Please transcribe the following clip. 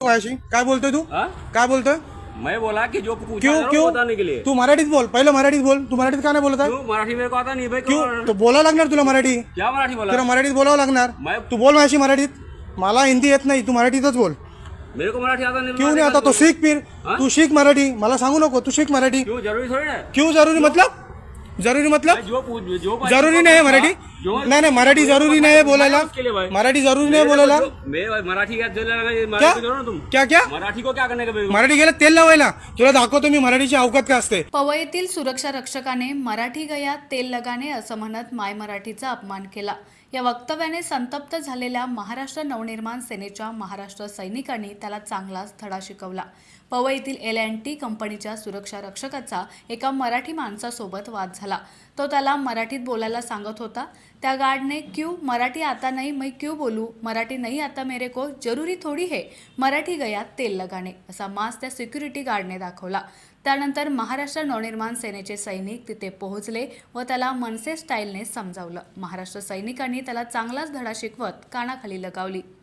ऐशी काय बोलतोय तू? हाँ? काय बोलतोय? मैं बोला कि जो पूछा क्यों जरा वो क्यों बताने के लिए। तू मराठीत बोल, पहिलं मराठीत बोल. तू मराठीत का नाही बोलत आहे? क्यों मराठी मेरे को आता नहीं भाई। क्यों? तो बोलावं लागणार तुला मराठी. क्या मराठी बोला? तुला मराठीत बोलावं लागणार. मैं- तू बोल माझ्याशी मराठीत. मला हिंदी येत नाही, तू मराठीतच बोल. मेरे को मराठी आता नहीं। क्यों नाही आता? तो सीख फिर. हाँ? तू शिक मराठी. मला सांगू नको, तू शिक मराठी. क्यों जरूरी थोड़ी ना है? क्यों जरूरी मतलब? जरूरी मतलब? भाई, जो जरूरी नाही आहे मराठी. जो- नाही नाही, मराठी जरूरी नाही आहे बोलायला. उसके लिए भाई। मराठी जरूरी नाही बोलायला. मैं मराठी क्या क्या मराठी करो ना तुम। क्या क्या मराठी को क्या करने का मेरे को? मराठी गेलं तेल लावायला. तुला दाखवतो मी मराठीची अवकात काय असते. पवईतील सुरक्षा रक्षकाने मराठी गयात तेल लगाने असं म्हणत माय मराठीचा अपमान केला. या वक्तव्याने संतप्त झालेल्या महाराष्ट्र नवनिर्माण सेनेच्या महाराष्ट्र सैनिकांनी त्याला चांगलाच धडा शिकवला. पवईतील L&T कंपनीच्या सुरक्षा रक्षकाचा एका मराठी माणसासोबत वाद झाला. तो त्याला मराठीत बोलायला सांगत होता. त्या गार्डने क्यों मराठी आता नहीं मैं क्यों बोलूं, मराठी नहीं आता मेरे को, जरूरी थोडी है मराठी गयात तेल लगाने असा मास त्या सिक्युरिटी गार्डने दाखवला. त्यानंतर महाराष्ट्र नवनिर्माण सेनेचे सैनिक तिथे पोहोचले व त्याला मनसे स्टाईलने समजावलं. महाराष्ट्र सैनिकांनी त्याला चांगलाच धडा शिकवत कानाखाली लगावली.